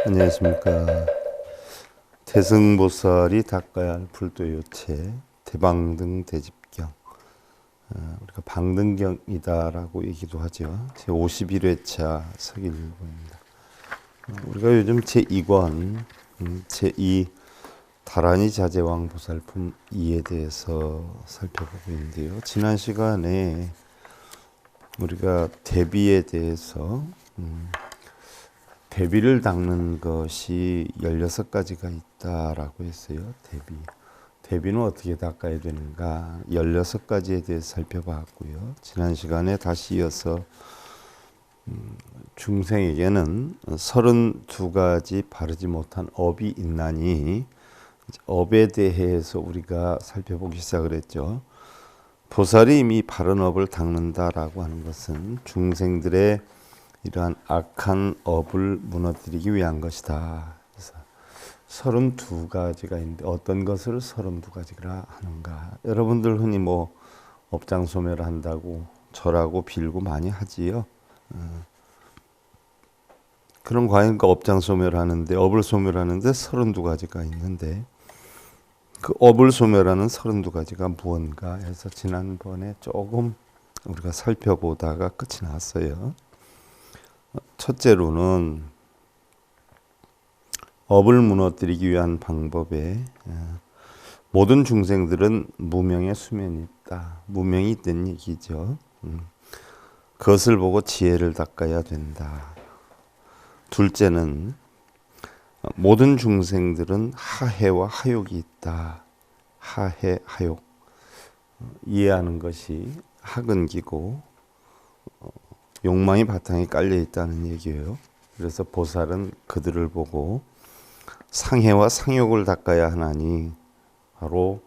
안녕하십니까. 태승보살이 닦아야 할 불도요체 대방등 대집경, 우리가 방등경이다라고 얘기도 하죠. 제 51회차 서길본입니다. 우리가 요즘 제2권 제2 다란이 자제왕 보살품 2에 대해서 살펴보고 있는데요. 지난 시간에 우리가 대비에 대해서 대비를 닦는 것이 16가지가 있다라고 했어요. 대비는 어떻게 닦아야 되는가 16가지에 대해서 살펴봤고요. 지난 시간에 다시 이어서 중생에게는 32가지 바르지 못한 업이 있나니 업에 대해서 우리가 살펴보기 시작을 했죠. 보살이 이미 바른 업을 닦는다라고 하는 것은 중생들의 이러한 악한 업을 무너뜨리기 위한 것이다. 그래서 32가지가 있는데 어떤 것을 32가지라 하는가. 여러분들 흔히 뭐 업장 소멸을 한다고 절하고 빌고 많이 하지요. 그럼 과연 그 업장 소멸하는데 업을 소멸하는데 32가지가 있는데 그 업을 소멸하는 32가지가 무언가 해서 지난번에 조금 우리가 살펴보다가 끝이 났어요. 첫째로는 업을 무너뜨리기 위한 방법에 모든 중생들은 무명의 수면이 있다. 무명이 있다는 얘기죠. 그것을 보고 지혜를 닦아야 된다. 둘째는 모든 중생들은 하해와 하욕이 있다. 하해, 하욕. 이해하는 것이 학은기고 욕망이 바탕에 깔려 있다는 얘기예요. 그래서 보살은 그들을 보고 상해와 상욕을 닦아야 하나니 바로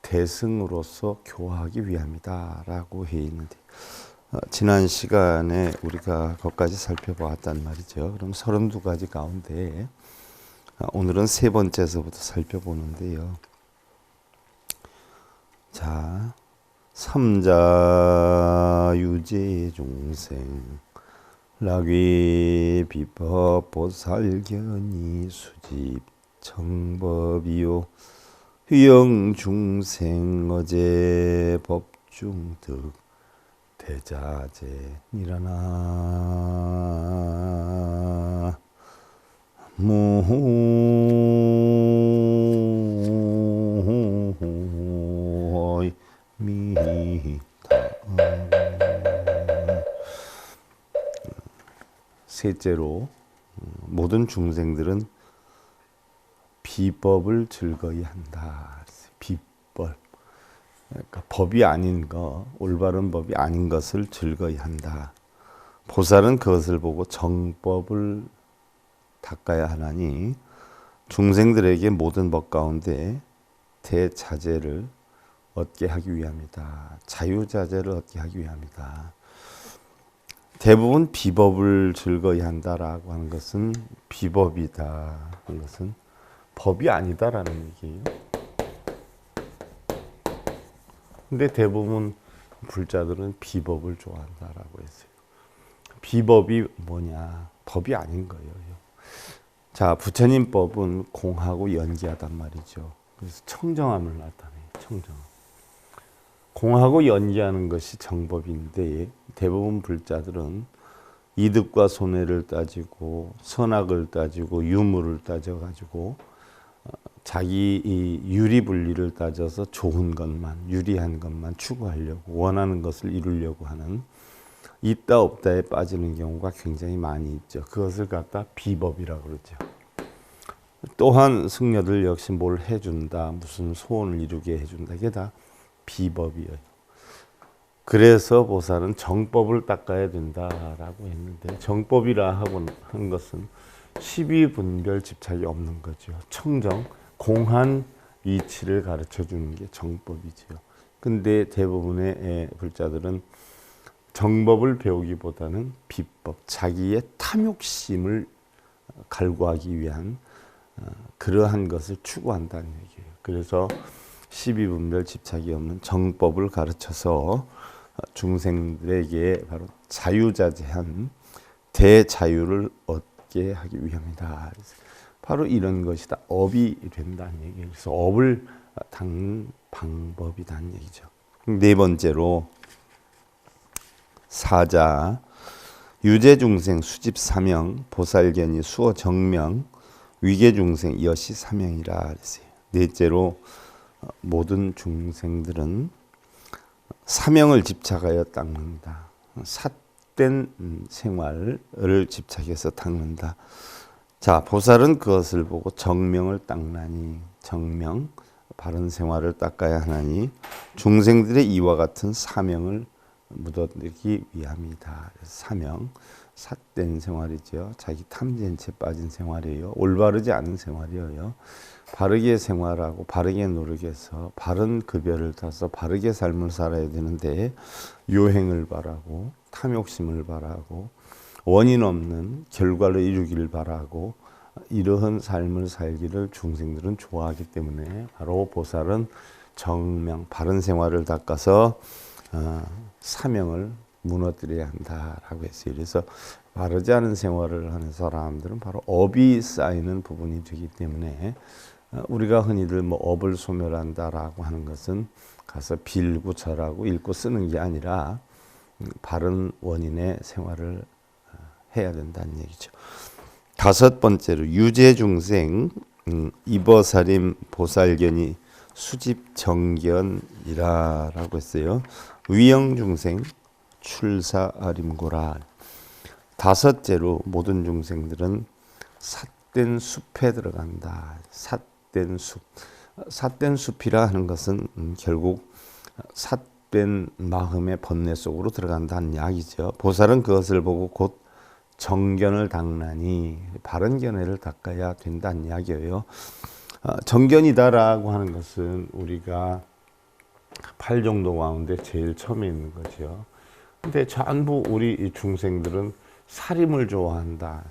대승으로서 교화하기 위함이다 라고 해 있는데 지난 시간에 우리가 거기까지 살펴보았단 말이죠. 그럼 32가지 가운데 오늘은 세 번째서부터 살펴보는데요. 자, 삼자유제 중생 락위 비법 보살견이 수집 정법이요 휴영 중생 어제 법중득 대자재 일어나 무호이 미타. 셋째로 모든 중생들은 비법을 즐거이 한다. 비법, 그러니까 법이 아닌 거, 올바른 법이 아닌 것을 즐거이 한다. 보살은 그것을 보고 정법을 닦아야 하나니 중생들에게 모든 법 가운데 대자재를 얻게 하기 위함이다. 자유자재를 얻게 하기 위함이다. 대부분 비법을 즐거이 한다라고 하는 것은 비법이다. 하는 것은 법이 아니다라는 얘기예요. 근데 대부분 불자들은 비법을 좋아한다라고 했어요. 비법이 뭐냐? 법이 아닌 거예요. 자, 부처님 법은 공하고 연기하단 말이죠. 그래서 청정함을 나타내요. 청정함. 공하고 연기하는 것이 정법인데 대부분 불자들은 이득과 손해를 따지고 선악을 따지고 유무를 따져가지고 자기 이 유리분리를 따져서 좋은 것만 유리한 것만 추구하려고 원하는 것을 이루려고 하는 있다 없다에 빠지는 경우가 굉장히 많이 있죠. 그것을 갖다 비법이라고 그러죠. 또한 승려들 역시 뭘 해준다, 무슨 소원을 이루게 해준다, 이게 다 비법이에요. 그래서 보살은 정법을 닦아야 된다라고 했는데 정법이라 하고 한 것은 12분별 집착이 없는 거죠. 청정, 공한 이치를 가르쳐 주는 게 정법이지요. 근데 대부분의 불자들은 정법을 배우기보다는 비법, 자기의 탐욕심을 갈구하기 위한 그러한 것을 추구한다는 얘기예요. 그래서 12분별 집착이 없는 정법을 가르쳐서 중생들에게 바로 자유자재한 대자유를 얻게 갚게 하기 위함이다. 바로 이런 것이다. 업이 된다는 얘기예요. 그래서 업을 닦는 방법이라는 얘기죠. 네 번째로 사자 유재중생 수집 사명 보살견이 수어 정명 위계중생 여시 사명이라 그랬어요. 넷째로 모든 중생들은 사명을 집착하여 닦는다. 삿된 생활을 집착해서 닦는다. 자, 보살은 그것을 보고 정명을 닦나니 정명 바른 생활을 닦아야 하나니 중생들의 이와 같은 사명을 묻어들이기 위함이다. 사명, 삿된 생활이죠. 자기 탐진에 빠진 생활이에요. 올바르지 않은 생활이에요. 바르게 생활하고 바르게 노력해서 바른 급여를 타서 바르게 삶을 살아야 되는데 요행을 바라고 탐욕심을 바라고 원인 없는 결과를 이루기를 바라고 이러한 삶을 살기를 중생들은 좋아하기 때문에 바로 보살은 정명, 바른 생활을 닦아서 사명을 무너뜨려야 한다라고 했어요. 그래서 바르지 않은 생활을 하는 사람들은 바로 업이 쌓이는 부분이 되기 때문에 우리가 흔히들 뭐 업을 소멸한다라고 하는 것은 가서 빌고 절하고 읽고 쓰는 게 아니라 바른 원인의 생활을 해야 된다는 얘기죠. 다섯 번째로 유재중생 이버사림 보살견이 수집 정견이라라고 했어요. 위영중생 출사림고라. 다섯째로 모든 중생들은 삿된 숲에 들어간다. 삿된 숲. 삿된 숲이라 하는 것은 결국 삿된 마음의 번뇌 속으로 들어간다는 이야기죠. 보살은 그것을 보고 곧 정견을 닦나니 바른 견해를 닦아야 된다는 이야기예요. 정견이다라고 하는 것은 우리가 8정도 가운데 제일 처음에 있는 거죠. 근데 전부 우리 중생들은 사림을 좋아한다.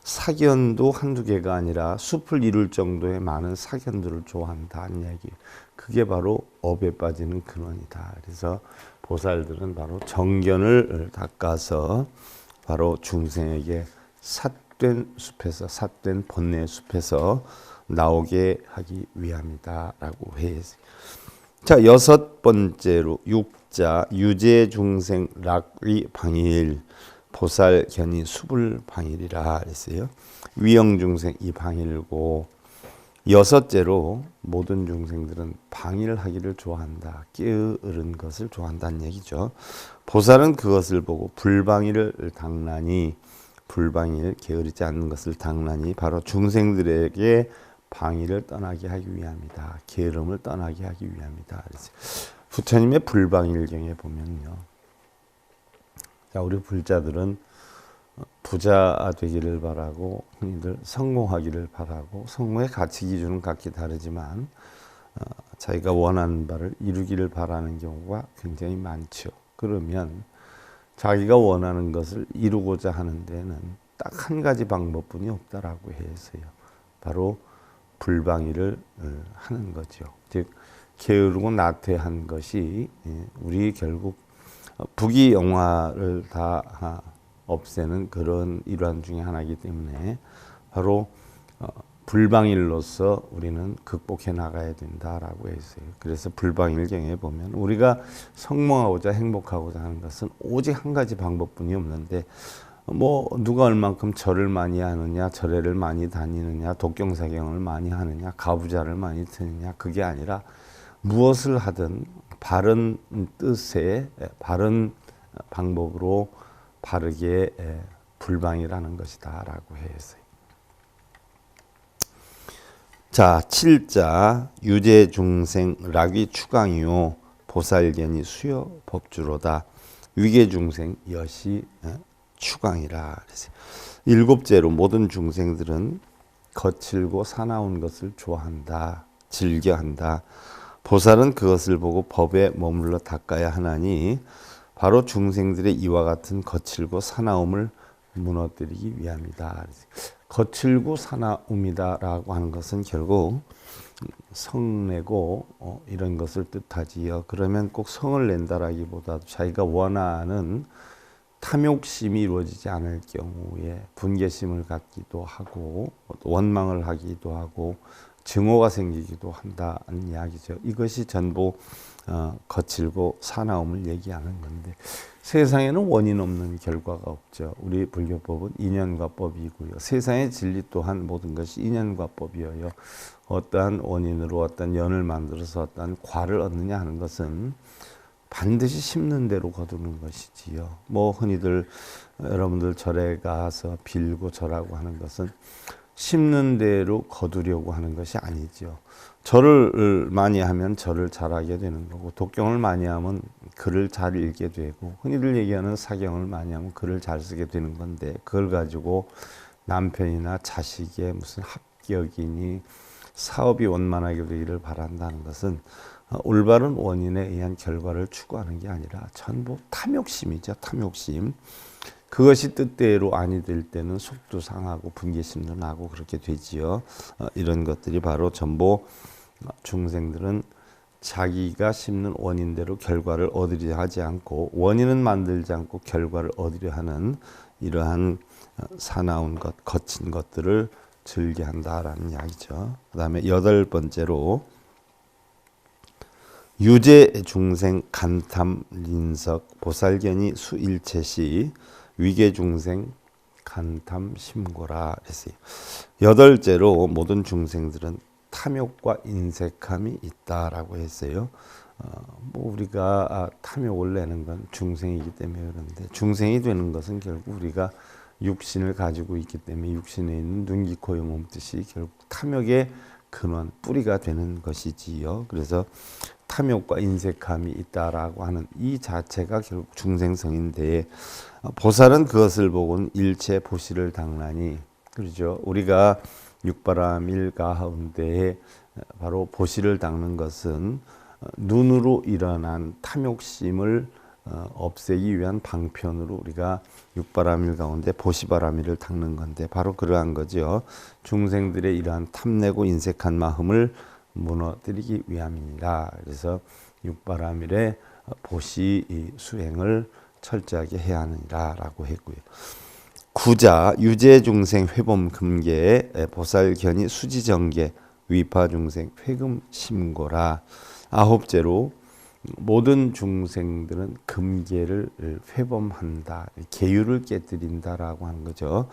사견도 한두 개가 아니라 숲을 이룰 정도의 많은 사견들을 좋아한다는 이야기. 그게 바로 업에 빠지는 근원이다. 그래서 보살들은 바로 정견을 닦아서 바로 중생에게 삿된 숲에서 삿된 번뇌의 숲에서 나오게 하기 위함이다라고 해서. 자, 여섯 번째로 육자 유재중생 락위 방일 보살 견이 수불 방일이라 했어요. 위영중생 이 방일고 여섯째로 모든 중생들은 방일하기를 좋아한다. 게으른 것을 좋아한다는 얘기죠. 보살은 그것을 보고 불방일을 닦나니 불방일 게으르지 않는 것을 닦나니 바로 중생들에게 방일을 떠나게 하기 위함이다. 게으름을 떠나게 하기 위함이다. 부처님의 불방일경에 보면요. 자, 우리 불자들은 부자 되기를 바라고 흔히들 성공하기를 바라고 성공의 가치 기준은 각기 다르지만 자기가 원하는 바를 이루기를 바라는 경우가 굉장히 많죠. 그러면 자기가 원하는 것을 이루고자 하는 데는 딱 한 가지 방법뿐이 없다라고 해서요. 바로 불방일을 하는 거죠. 즉 게으르고 나태한 것이 우리 결국 부귀영화를 다 없애는 그런 일환 중에 하나이기 때문에 바로 불방일로서 우리는 극복해 나가야 된다라고 했어요. 그래서 불방일경에 보면 우리가 성공하고자 행복하고자 하는 것은 오직 한 가지 방법뿐이 없는데 뭐 누가 얼만큼 절을 많이 하느냐, 절에를 많이 다니느냐, 독경사경을 많이 하느냐, 가부좌를 많이 드느냐 그게 아니라 무엇을 하든 바른 뜻에 바른 방법으로 바르게 불방이라는 것이다라고 했어요. 자, 7자 유재중생 락위 추강이요 보살견이 수여 법주로다. 위계중생 여시 추강이라. 일곱째로 모든 중생들은 거칠고 사나운 것을 좋아한다. 즐겨한다. 보살은 그것을 보고 법에 머물러 닦아야 하나니 바로 중생들의 이와 같은 거칠고 사나움을 무너뜨리기 위함이다. 거칠고 사나움이다라고 하는 것은 결국 성내고 이런 것을 뜻하지요. 그러면 꼭 성을 낸다라기보다도 자기가 원하는 탐욕심이 이루어지지 않을 경우에 분개심을 갖기도 하고 원망을 하기도 하고 증오가 생기기도 한다는 이야기죠. 이것이 전부 거칠고 사나움을 얘기하는 건데 세상에는 원인 없는 결과가 없죠. 우리 불교법은 인연과 법이고요. 세상의 진리 또한 모든 것이 인연과 법이어요. 어떠한 원인으로 어떤 연을 만들어서 어떠한 과를 얻느냐 하는 것은 반드시 심는 대로 거두는 것이지요. 뭐 흔히들 여러분들 절에 가서 빌고 절하고 하는 것은 심는 대로 거두려고 하는 것이 아니죠. 절을 많이 하면 절을 잘하게 되는 거고 독경을 많이 하면 글을 잘 읽게 되고 흔히들 얘기하는 사경을 많이 하면 글을 잘 쓰게 되는 건데 그걸 가지고 남편이나 자식의 무슨 합격이니 사업이 원만하게 되기를 바란다는 것은 올바른 원인에 의한 결과를 추구하는 게 아니라 전부 탐욕심이죠. 탐욕심. 그것이 뜻대로 아니 될 때는 속도 상하고 분개심도 나고 그렇게 되지요. 이런 것들이 바로 전부 중생들은 자기가 심는 원인대로 결과를 얻으려 하지 않고 원인은 만들지 않고 결과를 얻으려 하는 이러한 사나운 것, 거친 것들을 즐겨한다라는 이야기죠. 그 다음에 8번째로 유제 중생 간탐 린석 보살견이 수일체시 위계 중생 간탐 심고라 했어요. 8째로 모든 중생들은 탐욕과 인색함이 있다라고 했어요. 뭐 우리가 탐욕을 내는 건 중생이기 때문에 그런데 중생이 되는 것은 결국 우리가 육신을 가지고 있기 때문에 육신에 있는 눈, 귀, 코, 의 몸뜻이 결국 탐욕의 근원, 뿌리가 되는 것이지요. 그래서 탐욕과 인색함이 있다라고 하는 이 자체가 결국 중생성인데 보살은 그것을 보고는 일체 보시를 당나니 그렇죠. 우리가 육바라밀 가운데에 바로 보시를 닦는 것은 눈으로 일어난 탐욕심을 없애기 위한 방편으로 우리가 육바라밀 가운데 보시바라밀을 닦는 건데 바로 그러한 거죠. 중생들의 이러한 탐내고 인색한 마음을 무너뜨리기 위함입니다. 그래서 육바라밀의 보시 수행을 철저하게 해야 하느니라라고 했고요. 9자 유제중생 회범 금계 보살견이 수지정계 위파중생 회금 심고라. 9제로 모든 중생들은 금계를 회범한다. 계율을 깨뜨린다라고 하는 거죠.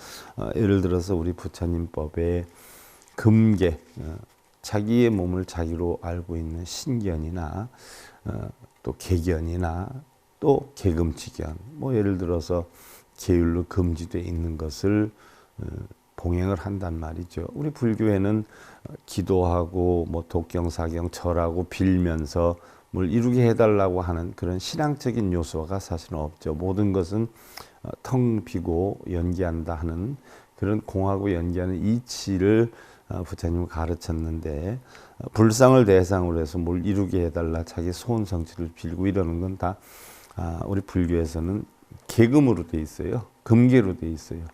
예를 들어서 우리 부처님법에 금계 자기의 몸을 자기로 알고 있는 신견이나 또 계견이나 또 계금치견 뭐 예를 들어서 계율로 금지되어 있는 것을 봉행을 한단 말이죠. 우리 불교에는 기도하고 뭐 독경사경 절하고 빌면서 뭘 이루게 해달라고 하는 그런 신앙적인 요소가 사실은 없죠. 모든 것은 텅 비고 연기한다 하는 그런 공하고 연기하는 이치를 부처님은 가르쳤는데 불상을 대상으로 해서 뭘 이루게 해달라 자기 소원 성취를 빌고 이러는 건 다 우리 불교에서는 계금으로 돼 있어요. 금계로 돼 있어요.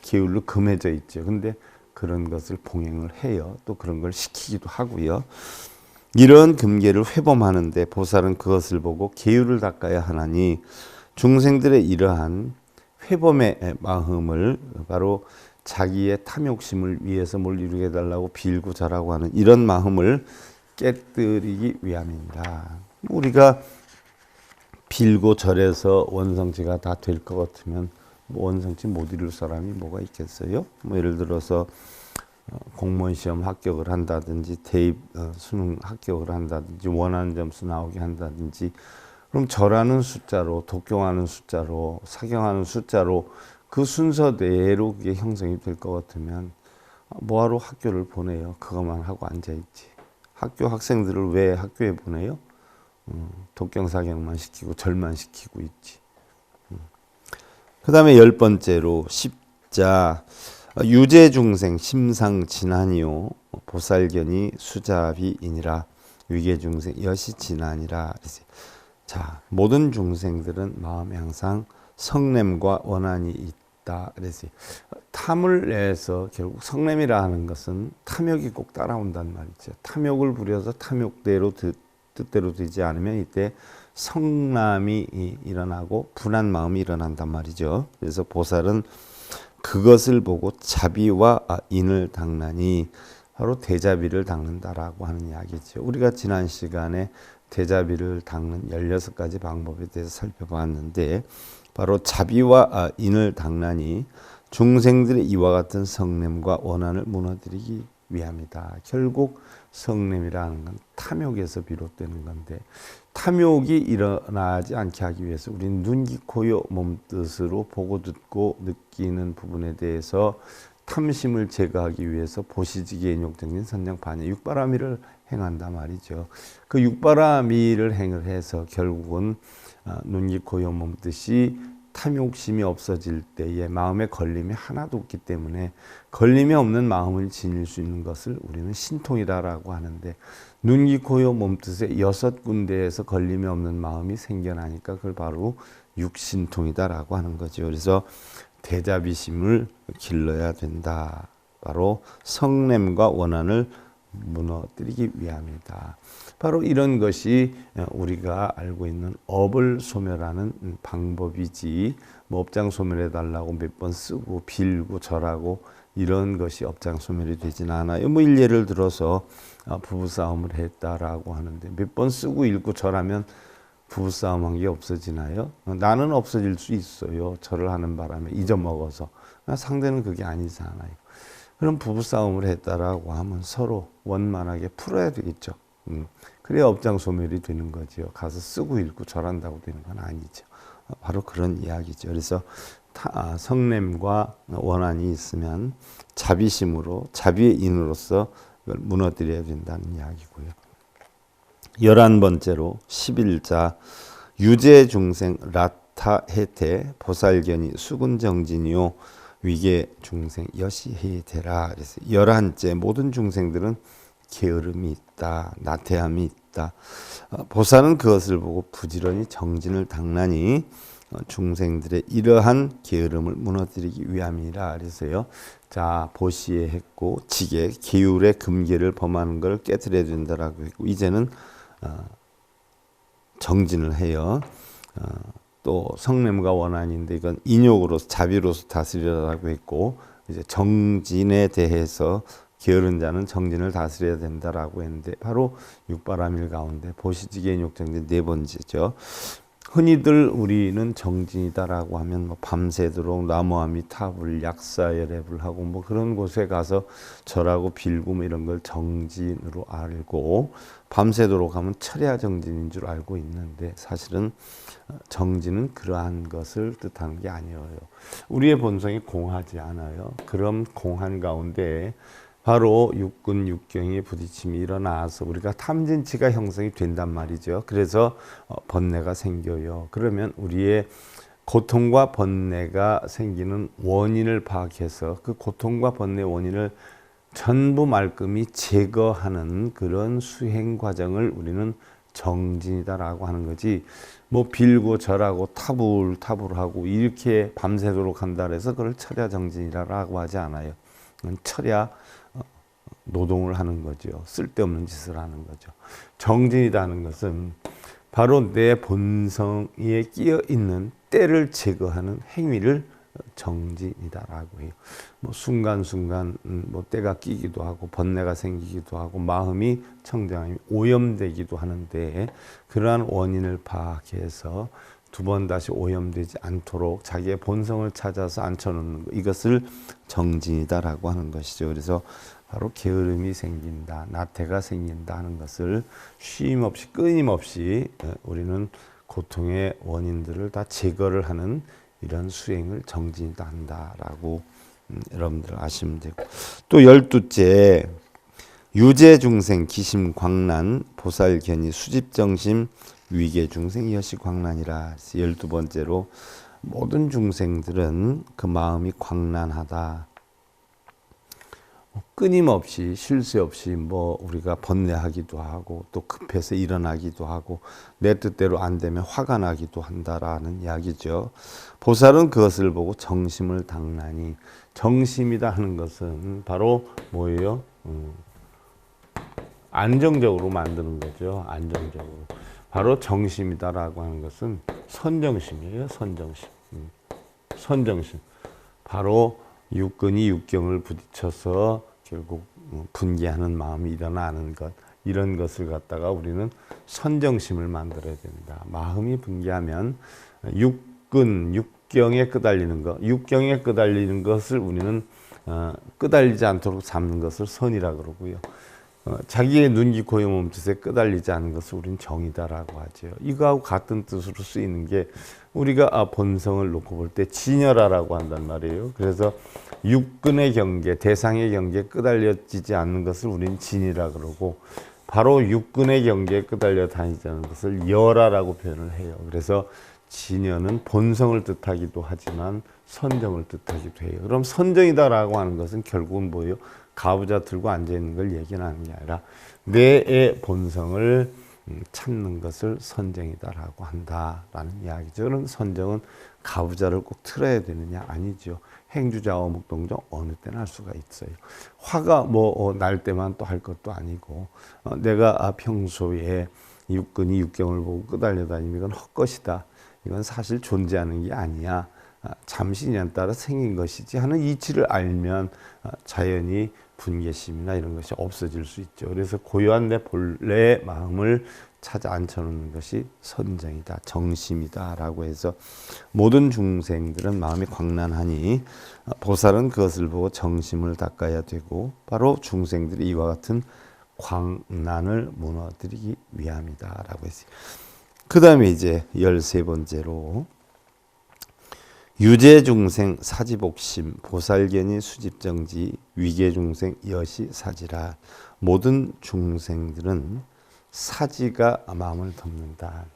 계율로 금해져 있죠. 근데 그런 것을 봉행을 해요. 또 그런 걸 시키기도 하고요. 이런 금계를 회범하는데 보살은 그것을 보고 계율을 닦아야 하나니 중생들의 이러한 회범의 마음을 바로 자기의 탐욕심을 위해서 뭘 이루게 해달라고 빌고 절하고 하는 이런 마음을 깨뜨리기 위함입니다. 우리가 빌고 절해서 원성지가 다 될 것 같으면 뭐 원성지 못 이룰 사람이 뭐가 있겠어요? 뭐 예를 들어서 공무원 시험 합격을 한다든지 대입 수능 합격을 한다든지 원하는 점수 나오게 한다든지 그럼 절하는 숫자로 독경하는 숫자로 사경하는 숫자로 그 순서대로 그게 형성이 될 것 같으면 뭐하러 학교를 보내요? 그것만 하고 앉아있지. 학교 학생들을 왜 학교에 보내요? 독경사경만 시키고 절만 시키고 있지. 그 다음에 10번째로 십자 유제중생 심상진한이요 보살견이 수자비이니라 위계중생 여시진한이라. 자, 모든 중생들은 마음에 항상 성냄과 원한이 있다. 그래서 탐을 내서 결국 성냄이라 하는 것은 탐욕이 꼭 따라온단 말이죠. 탐욕을 부려서 탐욕대로 뜻대로 되지 않으면 이때 성남이 일어나고 분한 마음이 일어난단 말이죠. 그래서 보살은 그것을 보고 자비와 인을 닦나니 바로 대자비를 닦는다라고 하는 이야기죠. 우리가 지난 시간에 대자비를 닦는 16가지 방법에 대해서 살펴봤는데 바로 자비와 인을 닦나니 중생들의 이와 같은 성냄과 원한을 무너뜨리기 위함이다. 결국 성냄이라는 건 탐욕에서 비롯되는 건데 탐욕이 일어나지 않게 하기 위해서 우리는 눈, 귀, 코, 여, 몸뜻으로 보고 듣고 느끼는 부분에 대해서 탐심을 제거하기 위해서 보시지기 인욕정진 선정 반야 육바라미를 행한단 말이죠. 그 육바라미를 행을 해서 결국은 눈, 귀, 코, 여, 몸뜻이 탐욕심이 없어질 때에 마음에 걸림이 하나도 없기 때문에 걸림이 없는 마음을 지닐 수 있는 것을 우리는 신통이다라고 하는데 눈, 귀, 코, 여, 몸뜻의 6군데에서 걸림이 없는 마음이 생겨나니까 그걸 바로 육신통이다라고 하는 거죠. 그래서 대자비심을 길러야 된다. 바로 성냄과 원한을 무너뜨리기 위함이다. 바로 이런 것이 우리가 알고 있는 업을 소멸하는 방법이지 뭐 업장 소멸해 달라고 몇 번 쓰고 빌고 절하고 이런 것이 업장 소멸이 되진 않아요. 뭐 일례를 들어서 부부싸움을 했다라고 하는데 몇 번 쓰고 읽고 절하면 부부싸움한 게 없어지나요? 나는 없어질 수 있어요. 절을 하는 바람에 잊어먹어서. 상대는 그게 아니잖아요. 그럼 부부싸움을 했다라고 하면 서로 원만하게 풀어야 되겠죠. 그래야 업장 소멸이 되는 거죠. 가서 쓰고 읽고 절한다고 되는 건 아니죠. 바로 그런 이야기죠. 그래서 성냄과 원한이 있으면 자비심으로 자비의 인으로서 그걸 무너뜨려야 된다는 이야기고요. 11번째로 11자 유재중생 라타해태 보살견이 수군정진이요 위계중생 여시해태라. 그래서 11째 모든 중생들은 게으름이 있다. 나태함이 있다. 보살은 그것을 보고 부지런히 정진을 닦나니 중생들의 이러한 게으름을 무너뜨리기 위함이라. 그래서요. 자, 보시에 했고 지계 계율의 금계를 범하는 걸 깨뜨려야 된다라고 했고 이제는 정진을 해요. 또 성냄과 원한인데 이건 인욕으로서 자비로서 다스리라고 했고 이제 정진에 대해서 게으른 자는 정진을 다스려야 된다라고 했는데 바로 육바라밀 가운데 보시지계 인욕정진 4번째죠. 흔히들 우리는 정진이다라고 하면 뭐 밤새도록 나무아미 탑을 약사열애를 하고 뭐 그런 곳에 가서 절하고 빌고 뭐 이런 걸 정진으로 알고 밤새도록 하면 철야 정진인 줄 알고 있는데 사실은 정진은 그러한 것을 뜻하는 게 아니에요. 우리의 본성이 공하지 않아요. 그럼 공한 가운데 바로 육군 육경의 부딪힘이 일어나서 우리가 탐진치가 형성이 된단 말이죠. 그래서 번뇌가 생겨요. 그러면 우리의 고통과 번뇌가 생기는 원인을 파악해서 그 고통과 번뇌 원인을 전부 말끔히 제거하는 그런 수행 과정을 우리는 정진이다라고 하는 거지. 뭐 빌고 절하고 타불하고 이렇게 밤새도록 한다 해서 그걸 철야 정진이라고 하지 않아요. 철야 노동을 하는 거죠. 쓸데없는 짓을 하는 거죠. 정진이라는 것은 바로 내 본성에 끼어 있는 때를 제거하는 행위를 정진이다라고 해요. 뭐 순간순간 뭐 때가 끼기도 하고 번뇌가 생기기도 하고 마음이 청정함이 오염되기도 하는데 그러한 원인을 파악해서 두 번 다시 오염되지 않도록 자기의 본성을 찾아서 앉혀놓는 것, 이것을 정진이다라고 하는 것이죠. 그래서 바로 게으름이 생긴다, 나태가 생긴다 하는 것을 쉼 없이 끊임없이 우리는 고통의 원인들을 다 제거를 하는 이런 수행을 정진이다 한다라고 여러분들 아시면 되고 또 12째 유재중생 기심 광란 보살견이 수집정심 위계중생 여시광란이라. 12번째로 모든 중생들은 그 마음이 광란하다. 끊임없이 쉴 새 없이 뭐 우리가 번뇌하기도 하고 또 급해서 일어나기도 하고 내 뜻대로 안 되면 화가 나기도 한다라는 이야기죠. 보살은 그것을 보고 정심을 닦나니 정심이다 하는 것은 바로 뭐예요? 안정적으로 만드는 거죠. 안정적으로. 바로 정심이다라고 하는 것은 선정심이에요. 선정심. 선정심. 바로 육근이 육경을 부딪혀서 결국 분개하는 마음이 일어나는 것. 이런 것을 갖다가 우리는 선정심을 만들어야 된다. 마음이 분개하면 육근, 육경에 끄달리는 것. 육경에 끄달리는 것을 우리는 끄달리지 않도록 잡는 것을 선이라 그러고요. 자기의 눈, 귀, 고의 몸짓에 끄달리지 않는 것을 우리는 정이다라고 하죠. 이거하고 같은 뜻으로 쓰이는 게 우리가 본성을 놓고 볼 때 진열하라고 한단 말이에요. 그래서 육근의 경계, 대상의 경계에 끄달려지지 않는 것을 우리는 진이라 그러고 바로 육근의 경계에 끄달려 다니지 않는 것을 열하라고 표현을 해요. 그래서 진열은 본성을 뜻하기도 하지만 선정을 뜻하기도 해요. 그럼 선정이다라고 하는 것은 결국은 뭐예요? 가부좌 들고 앉아있는 걸 얘기하는 게 아니라 내의 본성을 찾는 것을 선정이다라고 한다라는 이야기죠. 그럼 선정은 가부좌를 꼭 틀어야 되느냐? 아니죠. 행주자, 어묵동정 어느 때나 할 수가 있어요. 화가 날 때만 또 할 것도 아니고 내가 평소에 육근이 육경을 보고 끄달려 다니면 이건 헛것이다. 이건 사실 존재하는 게 아니야. 잠시 인연 따라 생긴 것이지 하는 이치를 알면 자연히 분개심이나 이런 것이 없어질 수 있죠. 그래서 고요한 내 본래의 마음을 찾아 앉혀놓는 것이 선정이다, 정심이다 라고 해서 모든 중생들은 마음이 광란하니 보살은 그것을 보고 정심을 닦아야 되고 바로 중생들이 이와 같은 광란을 무너뜨리기 위함이다 라고 했어요. 그 다음에 이제 13번째로 유재중생 사지복심 보살견이 수집정지 위계중생 여시사지라. 모든 중생들은 사지가 마음을 덮는다.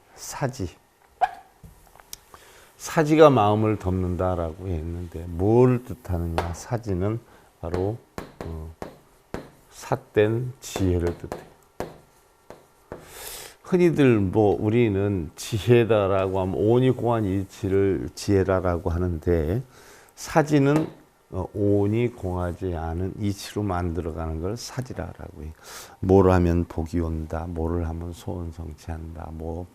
사지가 마음을 덮는다라고 했는데 뭘 뜻하느냐. 사지는 바로 삿된 지혜를 뜻해요. 흔히들 우리는 지혜다라고 하면 오니 공한 이치를 지혜다라고 하는데 사지는 오니 공하지 않은 이치로 만들어가는 걸 사지라라고 해요. 뭘 하면 복이 온다. 뭐를 하면 소원 성취한다.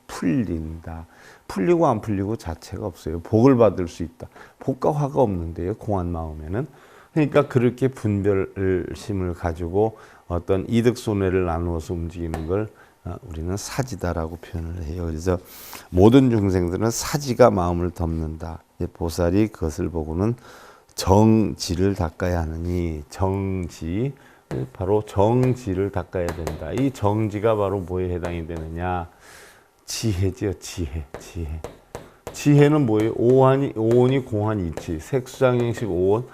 풀린다. 풀리고 안 풀리고 자체가 없어요. 복을 받을 수 있다. 복과 화가 없는데요. 공한 마음에는. 그러니까 그렇게 분별심을 가지고 어떤 이득 손해를 나누어서 움직이는 걸 우리는 사지다라고 표현을 해요. 그래서 모든 중생들은 사지가 마음을 덮는다. 보살이 그것을 보고는 정지를 닦아야 하느니 정지, 바로 정지를 닦아야 된다. 이 정지가 바로 뭐에 해당이 되느냐. 지혜지요. 지혜. 지혜는 뭐예요? 오온이 공한 이치. 색수장행식 오온.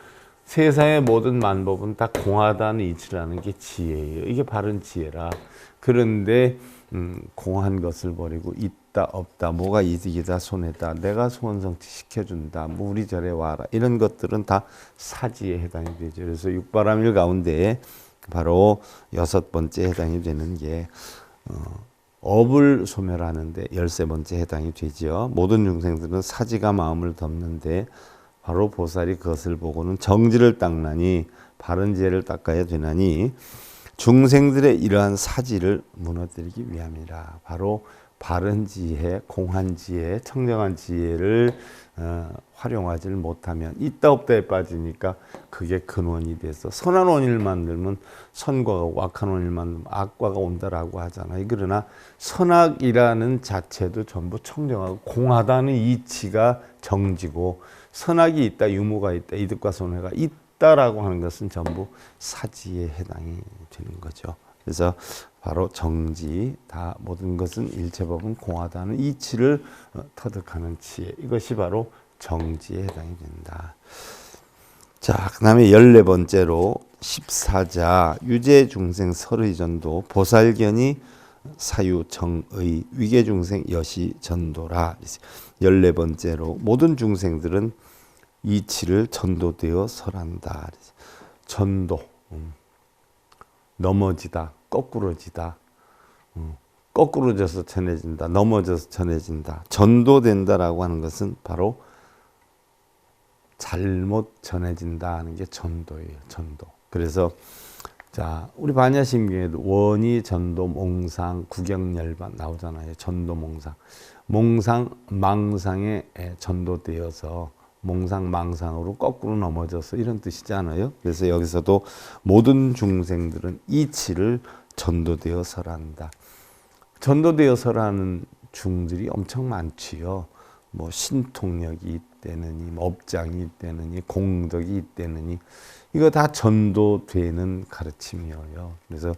세상의 모든 만법은 다 공하다는 이치를 아는 게 지혜예요. 이게 바른 지혜라. 그런데 공한 것을 버리고 있다 없다 뭐가 이득이다 손해다 내가 소원 성취 시켜준다 우리 절에 와라 이런 것들은 다 사지에 해당이 되죠. 그래서 육바람일 가운데 바로 6번째 해당이 되는 게 업을 소멸하는데 13번째 해당이 되죠. 모든 중생들은 사지가 마음을 덮는데 바로 보살이 그것을 보고는 정지를 닦나니 바른 지혜를 닦아야 되나니 중생들의 이러한 사지를 무너뜨리기 위함이라. 바로 바른 지혜, 공한 지혜, 청정한 지혜를 활용하지 못하면 있다 없다에 빠지니까 그게 근원이 돼서 선한 원인을 만들면 선과가 오고 악한 원인을 만들면 악과가 온다라고 하잖아요. 그러나 선악이라는 자체도 전부 청정하고 공하다는 이치가 정지고 선악이 있다, 유무가 있다, 이득과 손해가 있다라고 하는 것은 전부 사지에 해당이 되는 거죠. 그래서 바로 정지, 다 모든 것은 일체법은 공하다는 이치를 터득하는 지혜. 이것이 바로 정지에 해당이 된다. 자, 그 다음에 14번째로 14자 유재중생 설의전도 보살견이 사유정의 위계중생 여시전도라. 14번째로 모든 중생들은 이치를 전도되어 설한다. 전도, 넘어지다, 거꾸로지다, 거꾸로져서 전해진다, 넘어져서 전해진다, 전도된다라고 하는 것은 바로 잘못 전해진다 하는 게 전도예요. 전도. 그래서 자, 우리 반야심경에도 원이, 전도, 몽상, 구경열반 나오잖아요. 전도, 몽상. 몽상, 망상에 전도되어서 몽상, 망상으로 거꾸로 넘어져서 이런 뜻이잖아요. 그래서 여기서도 모든 중생들은 이치를 전도되어서란다. 전도되어서라는 중들이 엄청 많지요. 뭐 신통력이 있대느니, 뭐 업장이 있대느니, 공덕이 있대느니, 이거 다 전도되는 가르침이에요. 그래서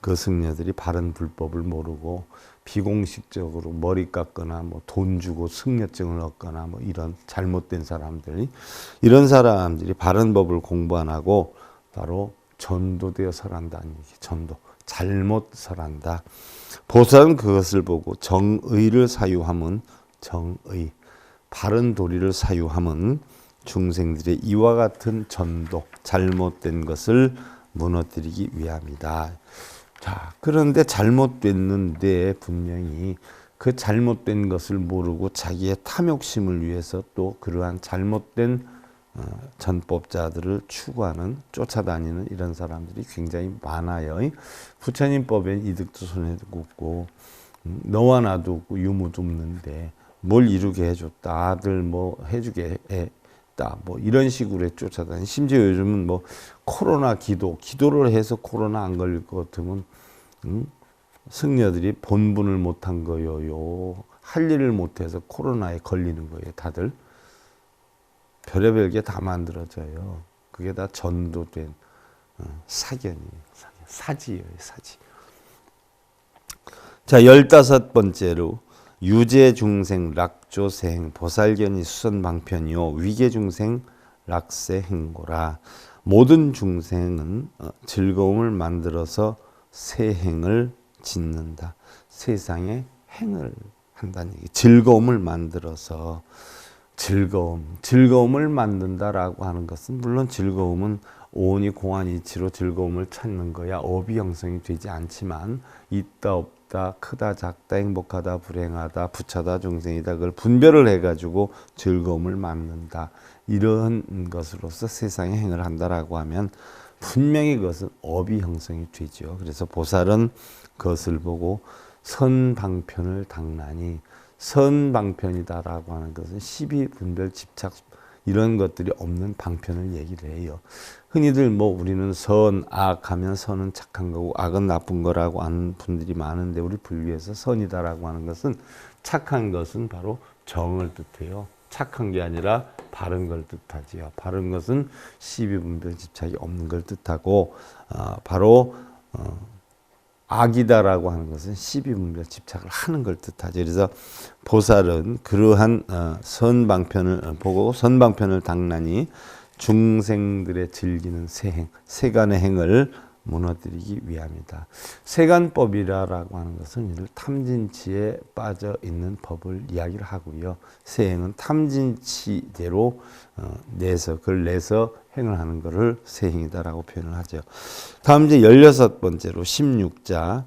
그 승려들이 바른 불법을 모르고 비공식적으로 머리 깎거나 뭐 돈 주고 승려증을 얻거나 뭐 이런 잘못된 사람들이, 이런 사람들이 바른 법을 공부 안 하고 바로 전도되어 설한다는 얘기. 전도. 잘못 설한다. 보살은 그것을 보고 정의를 사유함은, 정의, 바른 도리를 사유함은 중생들의 이와 같은 전도, 잘못된 것을 무너뜨리기 위함이다. 자, 그런데 잘못됐는데 분명히 그 잘못된 것을 모르고 자기의 탐욕심을 위해서 또 그러한 잘못된 전법자들을 추구하는, 쫓아다니는 이런 사람들이 굉장히 많아요. 부처님법엔 이득도 손해도 없고 너와 나도 없고 유무도 없는데 뭘 이루게 해줬다, 아들 뭐 해주게 했다, 뭐 이런 식으로 쫓아다니. 심지어 요즘은 뭐 코로나 기도를 해서 코로나 안 걸릴 것 같으면 승려들이 본분을 못한 거요. 할 일을 못해서 코로나에 걸리는 거예요. 다들 별의별 게 다 만들어져요. 그게 다 전도된 사견이에요. 사지예요. 사지. 자, 15번째로 유재중생 락조세행 보살견이 수선방편이요 위계중생 락세행고라. 모든 중생은 즐거움을 만들어서 세행을 짓는다. 세상에 행을 한다는 얘기. 즐거움을 만들어서, 즐거움을 만든다라고 하는 것은, 물론 즐거움은 오온이 공한 이치로 즐거움을 찾는 거야 업이 형성이 되지 않지만, 있다 없다, 크다 작다, 행복하다 불행하다, 부차다 중생이다, 그걸 분별을 해가지고 즐거움을 만든다, 이런 것으로서 세상에 행을 한다라고 하면 분명히 그것은 업이 형성이 되죠. 그래서 보살은 그것을 보고 선방편을 당나니, 선방편이다라고 하는 것은 시비, 분별, 집착 이런 것들이 없는 방편을 얘기를 해요. 흔히들 뭐 우리는 선, 악 하면 선은 착한 거고 악은 나쁜 거라고 하는 분들이 많은데, 우리 불교에서 선이다라고 하는 것은, 착한 것은 바로 정을 뜻해요. 착한 게 아니라 바른 걸 뜻하지요. 바른 것은 시비, 분별, 집착이 없는 걸 뜻하고, 바로 악이다라고 하는 것은 시비, 분별, 집착을 하는 걸 뜻하죠. 그래서 보살은 그러한 선방편을 보고 선방편을 당나니 중생들의 즐기는 세행, 세간의 행을 무너뜨리기 위함이다. 세간법이라고 하는 것은 이를 탐진치에 빠져 있는 법을 이야기를 하고요. 세행은 탐진치대로 그걸 내서 행을 하는 것을 세행이다라고 표현을 하죠. 다음 이제 16번째로 16자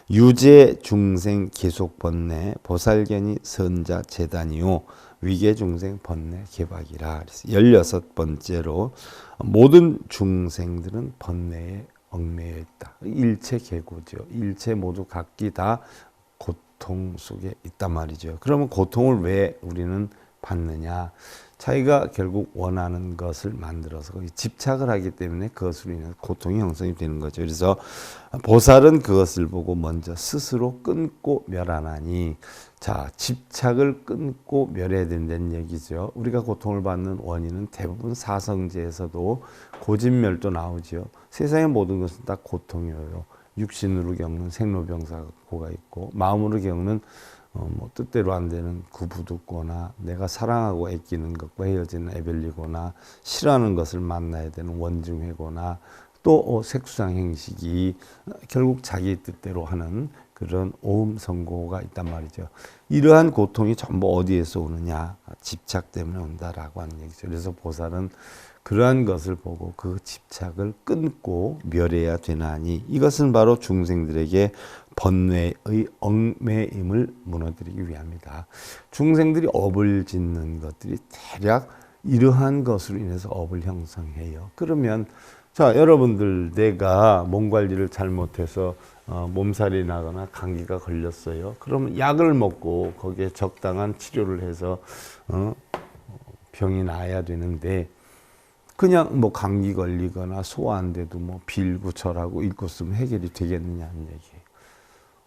유재 중생 계속 번뇌 보살견이 선자 재단이요 위계 중생 번뇌 개박이라. 16번째로 모든 중생들은 번뇌에 얽매여 있다. 일체 계고죠. 일체 모두 각기 다 고통 속에 있단 말이죠. 그러면 고통을 왜 우리는 받느냐? 자기가 결국 원하는 것을 만들어서 집착을 하기 때문에 그것으로 인해 고통이 형성이 되는 거죠. 그래서 보살은 그것을 보고 먼저 스스로 끊고 멸하나니, 자, 집착을 끊고 멸해야 된다는 얘기죠. 우리가 고통을 받는 원인은 대부분 사성제에서도 고진멸도 나오죠. 세상의 모든 것은 다 고통이에요. 육신으로 겪는 생로병사고가 있고, 마음으로 겪는 뭐 뜻대로 안 되는 구부득고나, 내가 사랑하고 애끼는 것과 헤어지는 애별리고나, 싫어하는 것을 만나야 되는 원중회고나, 또 색수상 행식이 결국 자기 뜻대로 하는 그런 오음선고가 있단 말이죠. 이러한 고통이 전부 어디에서 오느냐? 집착 때문에 온다라고 하는 얘기죠. 그래서 보살은 그러한 것을 보고 그 집착을 끊고 멸해야 되나니, 이것은 바로 중생들에게 번뇌의 얽매임을 무너뜨리기 위함이다. 중생들이 업을 짓는 것들이 대략 이러한 것으로 인해서 업을 형성해요. 그러면 자, 여러분들 내가 몸 관리를 잘못해서 몸살이 나거나 감기가 걸렸어요. 그러면 약을 먹고 거기에 적당한 치료를 해서 병이 나아야 되는데 그냥 뭐 감기 걸리거나 소화 안 돼도 뭐 빌고 절하고 읽고 쓰면 해결이 되겠느냐는 얘기예요.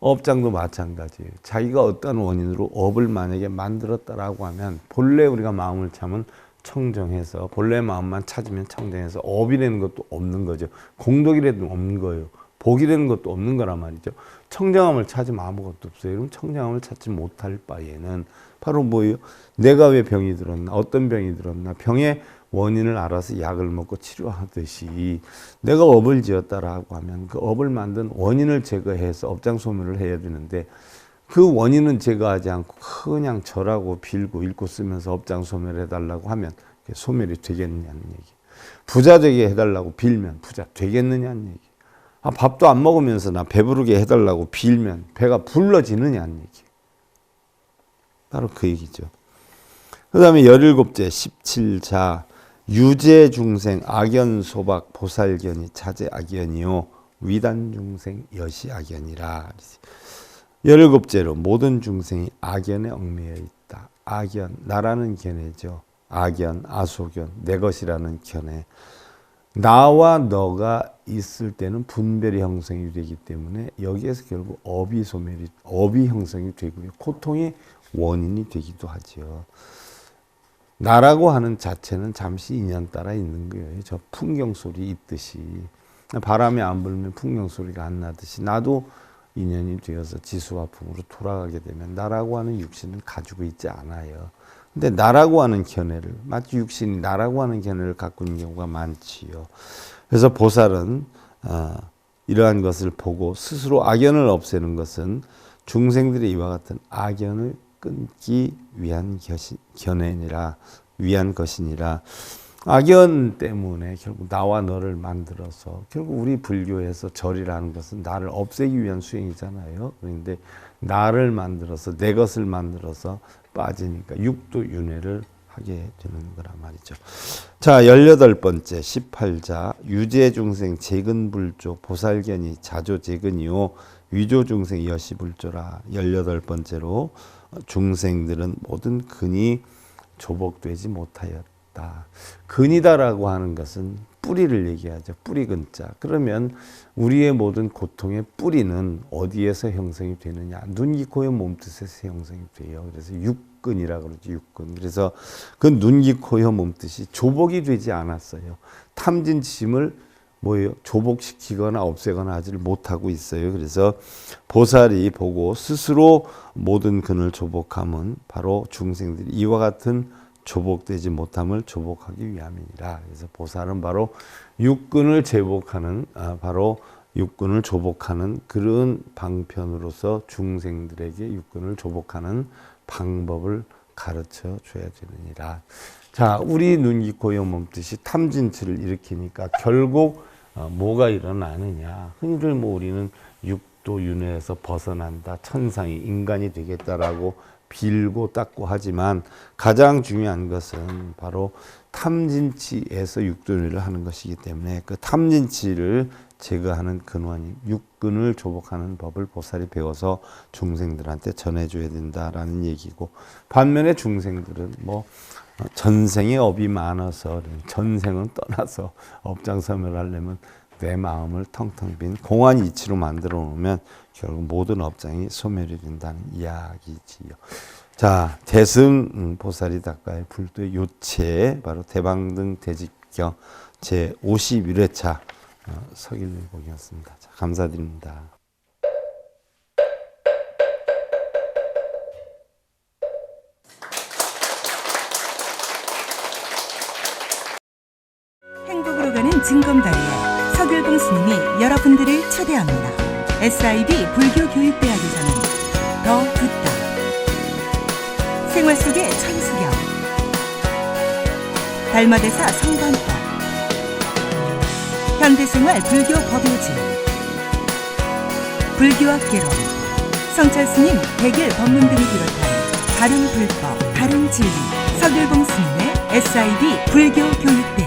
업장도 마찬가지예요. 자기가 어떤 원인으로 업을 만약에 만들었다라고 하면 본래 우리가 마음을 참은 청정해서 본래 마음만 찾으면 청정해서 업이라는 것도 없는 거죠. 공덕이라는 없는 거예요. 복이라는 것도 없는 거란 말이죠. 청정함을 찾으면 아무것도 없어요. 그럼 청정함을 찾지 못할 바에는 바로 뭐예요? 내가 왜 병이 들었나? 어떤 병이 들었나? 병의 원인을 알아서 약을 먹고 치료하듯이 내가 업을 지었다라고 하면 그 업을 만든 원인을 제거해서 업장 소멸을 해야 되는데 그 원인은 제거하지 않고 그냥 절하고 빌고 읽고 쓰면서 업장 소멸해달라고 하면 소멸이 되겠느냐는 얘기. 부자 되게 해달라고 빌면 부자 되겠느냐는 얘기. 밥도 안 먹으면서 나 배부르게 해달라고 빌면 배가 불러지느냐는 얘기. 바로 그 얘기죠. 그 다음에 17제 17자 유재중생 악연소박 보살견이 차제악연이요 위단중생 여시악연이라. 17제로 모든 중생이 악연에 얽매여 있다. 악연, 나라는 견해죠. 악연, 아소견, 내 것이라는 견해. 나와 너가 있을 때는 분별이 형성이 되기 때문에 여기에서 결국 업이 소멸이, 업이 형성이 되고요. 고통의 원인이 되기도 하죠. 나라고 하는 자체는 잠시 인연 따라 있는 거예요. 저 풍경 소리 있듯이 바람이 안 불면 풍경 소리가 안 나듯이 나도 인연이 되어서 지수화풍으로 돌아가게 되면 나라고 하는 육신을 가지고 있지 않아요. 근데 나라고 하는 견해를, 마치 육신이 나라고 하는 견해를 갖고 있는 경우가 많지요. 그래서 보살은 이러한 것을 보고 스스로 악연을 없애는 것은 중생들의 이와 같은 악연을 끊기 위한 견해니라, 위한 것이니라. 악연 때문에 결국 나와 너를 만들어서 결국 우리 불교에서 절이라는 것은 나를 없애기 위한 수행이잖아요. 그런데 나를 만들어서 내 것을 만들어서 빠지니까 육도윤회를 하게 되는 거란 말이죠. 자, 18번째 18자 유재중생 재근불조 보살견이 자조재근이요 위조중생 여시불조라. 18번째로 중생들은 모든 근이 조복되지 못하였다. 근이다라고 하는 것은 뿌리를 얘기하죠. 뿌리 근자. 그러면 우리의 모든 고통의 뿌리는 어디에서 형성이 되느냐? 눈, 귀, 코, 혀, 몸뜻에서 형성이 돼요. 그래서 육근이라고 그러죠. 육근. 그래서 그 눈, 귀, 코, 혀, 몸뜻이 조복이 되지 않았어요. 탐진침을 뭐예요? 조복시키거나 없애거나 하지를 못하고 있어요. 그래서 보살이 보고 스스로 모든 근을 조복함은 바로 중생들이 이와 같은 조복되지 못함을 조복하기 위함이니라. 그래서 보살은 바로 육근을 제복하는, 바로 육근을 조복하는 그런 방편으로서 중생들에게 육근을 조복하는 방법을 가르쳐 줘야 되느니라. 자, 우리 눈, 귀, 코, 혀, 몸뜻이 탐진치를 일으키니까 결국 뭐가 일어나느냐. 흔히들 뭐 우리는 육도윤회에서 벗어난다. 천상이 인간이 되겠다라고 빌고 닦고 하지만 가장 중요한 것은 바로 탐진치에서 육도윤회를 하는 것이기 때문에 그 탐진치를 제거하는 근원인 육근을 조복하는 법을 보살이 배워서 중생들한테 전해줘야 된다라는 얘기고, 반면에 중생들은 뭐 전생에 업이 많아서 전생은 떠나서 업장소멸하려면 내 마음을 텅텅 빈 공한 이치로 만들어 놓으면 결국 모든 업장이 소멸이 된다는 이야기지요. 자, 대승 보살이 닦아의 불도의 요체, 바로 대방등 대집경 제 51회차 서길봉이었습니다. 자, 감사드립니다. 행복으로 가는 징검다리에 서길봉 스님이 여러분들을 초대합니다. SIB 불교교육대학에서는 더 듣다, 생활 속의 천수경, 달마대사 성관법, 현대생활 불교 법요지, 불교학 개론, 성찰스님 백일 법문 등을 비롯한 다른 불법, 다른 진리, 서길봉 스님의 SIB 불교교육대학.